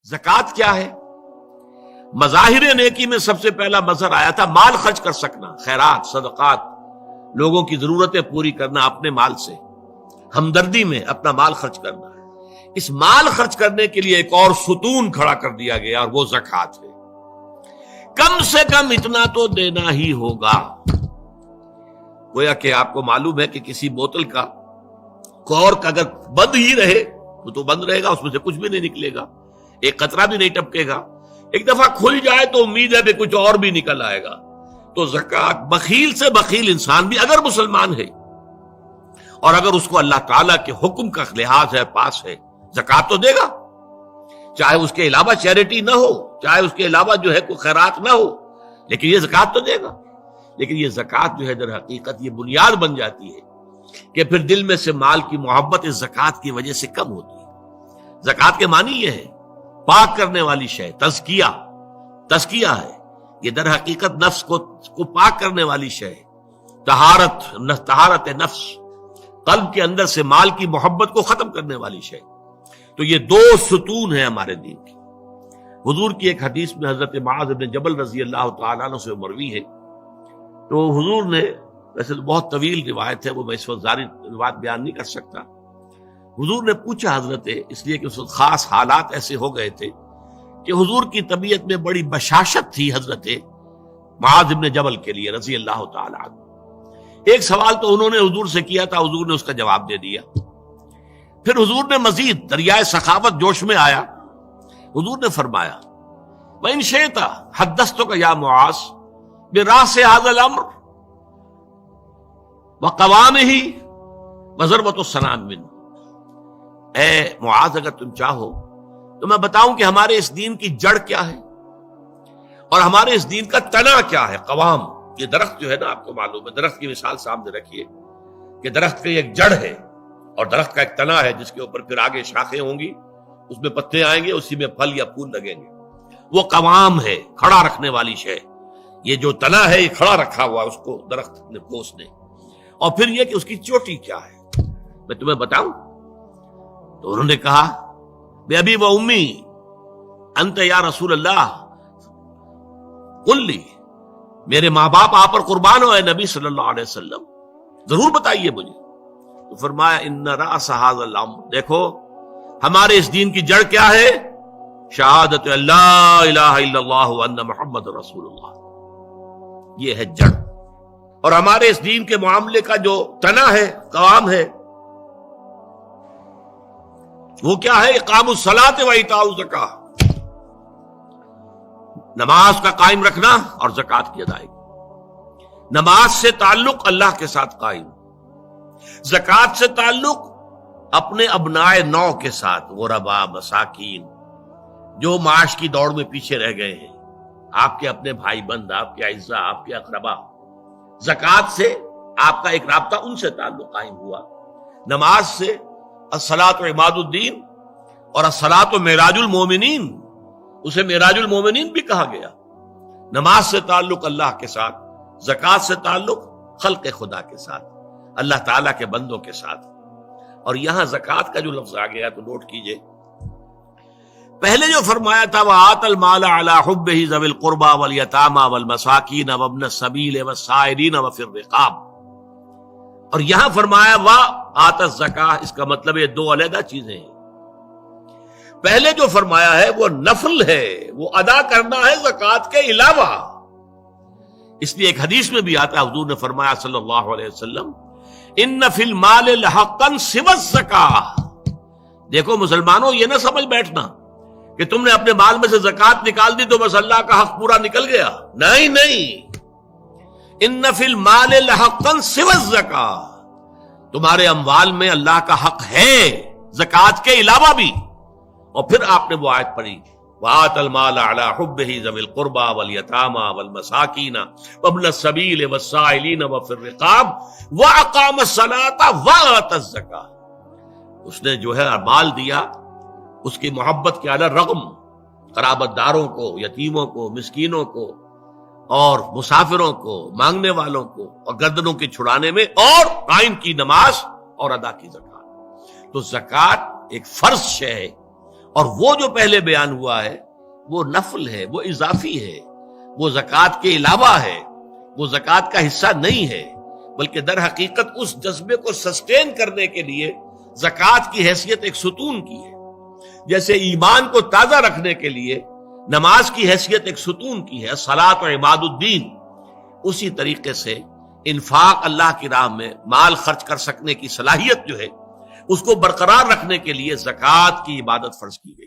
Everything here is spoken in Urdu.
زکوٰۃ کیا ہے؟ مظاہر نیکی میں سب سے پہلا مظہر آیا تھا مال خرچ کر سکنا، خیرات، صدقات، لوگوں کی ضرورتیں پوری کرنا اپنے مال سے، ہمدردی میں اپنا مال خرچ کرنا ہے۔ اس مال خرچ کرنے کے لیے ایک اور ستون کھڑا کر دیا گیا اور وہ زکوٰۃ ہے۔ کم سے کم اتنا تو دینا ہی ہوگا۔ گویا کہ آپ کو معلوم ہے کہ کسی بوتل کا کورک اگر بند ہی رہے وہ تو بند رہے گا، اس میں سے کچھ بھی نہیں نکلے گا، ایک قطرہ بھی نہیں ٹپکے گا۔ ایک دفعہ کھل جائے تو امید ہے کہ کچھ اور بھی نکل آئے گا۔ تو زکوٰۃ، بخیل سے بخیل انسان بھی اگر مسلمان ہے اور اگر اس کو اللہ تعالیٰ کے حکم کا لحاظ ہے، پاس ہے، زکوٰۃ تو دے گا، چاہے اس کے علاوہ چیریٹی نہ ہو، چاہے اس کے علاوہ جو ہے کوئی خیرات نہ ہو، لیکن یہ زکوٰۃ تو دے گا۔ لیکن یہ زکوٰۃ جو ہے در حقیقت یہ بنیاد بن جاتی ہے کہ پھر دل میں سے مال کی محبت اس زکوٰۃ کی وجہ سے کم ہوتی ہے۔ زکوٰۃ کے معنی یہ ہے پاک کرنے والی شے، تزکیہ ہے، یہ در حقیقت نفس کو پاک کرنے والی شے، طہارت نفس، قلب کے اندر سے مال کی محبت کو ختم کرنے والی شے۔ تو یہ دو ستون ہیں ہمارے دین کی۔ حضور کی ایک حدیث میں حضرت معاذ بن جبل رضی اللہ تعالیٰ عنہ سے مروی ہے، تو حضور نے، ویسے تو بہت طویل روایت ہے، وہ میں اس وقت ساری روایت بیان نہیں کر سکتا، حضور نے پوچھا حضرت، اس لیے کہ اس وقت خاص حالات ایسے ہو گئے تھے کہ حضور کی طبیعت میں بڑی بشاشت تھی حضرت معاذ بن جبل کے لیے رضی اللہ تعالیٰ عنہ۔ ایک سوال تو انہوں نے حضور سے کیا تھا، حضور نے اس کا جواب دے دیا۔ پھر حضور نے مزید دریائے سخاوت جوش میں آیا، حضور نے فرمایا وَإِن شِئْتَ حَدَّثْتُكَ يَا مُعَاذ بِرَأْسِ هَذَا الْأَمْرِ وَقَوَامِهِ وَضَرْبَةُ السَّنَامِ مِنْهُ۔ اے معاذ، اگر تم چاہو تو میں بتاؤں کہ ہمارے اس دین کی جڑ کیا ہے اور ہمارے اس دین کا تنا کیا ہے۔ قوام، یہ درخت جو ہے نا، آپ کو معلوم ہے، درخت کی مثال سامنے رکھیے کہ درخت کی ایک جڑ ہے اور درخت کا ایک تنا ہے جس کے اوپر پھر آگے شاخیں ہوں گی، اس میں پتے آئیں گے، اسی میں پھل یا پھول لگیں گے۔ وہ قوام ہے، کھڑا رکھنے والی شے۔ یہ جو تنا ہے یہ کھڑا رکھا ہوا اس کو درخت نے، پوس نے۔ اور پھر یہ کہ اس کی چوٹی کیا ہے، میں تمہیں بتاؤں؟ تو انہوں نے کہا بے ابی و امی انت یا رسول اللہ قل لی، میرے ماں باپ آپ پر قربان ہو اے نبی صلی اللہ علیہ وسلم، ضرور بتائیے مجھے۔ تو فرمایا ان رأس هذا الامر، دیکھو ہمارے اس دین کی جڑ کیا ہے؟ شہادت اللہ الہ الا اللہ وان محمد رسول اللہ، یہ ہے جڑ۔ اور ہمارے اس دین کے معاملے کا جو تنا ہے، قوام ہے، وہ کیا ہے؟ اقام الصلاۃ و ایتاء الزکاۃ، نماز کا قائم رکھنا اور زکوٰۃ کی ادائیگی۔ نماز سے تعلق اللہ کے ساتھ قائم، زکوٰۃ سے تعلق اپنے ابناء نو کے ساتھ، غرباء، مساکین، جو معاش کی دوڑ میں پیچھے رہ گئے ہیں، آپ کے اپنے بھائی بند، آپ کے اعزاء، آپ کے اقربا۔ زکوٰۃ سے آپ کا ایک رابطہ ان سے تعلق قائم ہوا۔ نماز سے الصلاۃ عماد الدین اور الصلاۃ معراج المومنین، اسے معراج المومنین بھی کہا گیا۔ نماز سے تعلق اللہ کے ساتھ، زکوٰۃ سے تعلق خلق خدا کے ساتھ، اللہ تعالیٰ کے بندوں کے ساتھ۔ اور یہاں زکوٰۃ کا جو لفظ آ گیا تو نوٹ کیجئے، پہلے جو فرمایا تھا وَآتَ الْمَالَ عَلَىٰ حُبِّهِ ذَوِي الْقُرْبَىٰ وَالْيَتَامَىٰ وَالْمَسَاكِينَ وَابْنَ السَّبِيلِ وَالسَّائِلِينَ وَفِي الرِّقَابِ، اور یہاں فرمایا وَآتَ الزَّكَاةَ، اس کا مطلب یہ دو علیحدہ چیزیں ہیں۔ پہلے جو فرمایا ہے وہ نفل ہے، وہ ادا کرنا ہے زکوٰۃ کے علاوہ۔ اس لیے ایک حدیث میں بھی آتا ہے، حضور نے فرمایا صلی اللہ علیہ وسلم ان فی المال لحقا سوى الزکاۃ، دیکھو مسلمانوں، یہ نہ سمجھ بیٹھنا کہ تم نے اپنے مال میں سے زکوٰۃ نکال دی تو بس اللہ کا حق پورا نکل گیا، نہیں نہیں، ان فی المال لحقا سوى الزکاۃ، تمہارے اموال میں اللہ کا حق ہے زکوٰۃ کے علاوہ بھی۔ اور پھر آپ نے وہ آیت پڑھی وَآتَ الْمَالَ عَلَىٰ حُبِّهِ ذَوِي الْقُرْبَىٰ وَالْيَتَامَىٰ وَالْمَسَاكِينَ وَابْنَ السَّبِيلِ وَالسَّائِلِينَ وَفِي الرِّقَابِ وَأَقَامَ الصَّلَاةَ وَآتَى الزَّكَاةَ، اس نے جو ہے مال دیا اس کی محبت کے علی رغم، قرابت داروں کو، یتیموں کو، مسکینوں کو اور مسافروں کو، مانگنے والوں کو، اور گردنوں کے چھڑانے میں، اور قائم کی نماز اور ادا کی زکوٰۃ۔ تو زکوٰۃ ایک فرض شے ہے اور وہ جو پہلے بیان ہوا ہے وہ نفل ہے، وہ اضافی ہے، وہ زکوٰۃ کے علاوہ ہے، وہ زکوٰۃ کا حصہ نہیں ہے، بلکہ در حقیقت اس جذبے کو سسٹین کرنے کے لیے زکوٰۃ کی حیثیت ایک ستون کی ہے، جیسے ایمان کو تازہ رکھنے کے لیے نماز کی حیثیت ایک ستون کی ہے، صلاۃ و عماد الدین، اسی طریقے سے انفاق اللہ کی راہ میں مال خرچ کر سکنے کی صلاحیت جو ہے اس کو برقرار رکھنے کے لیے زکوٰۃ کی عبادت فرض کی گئی۔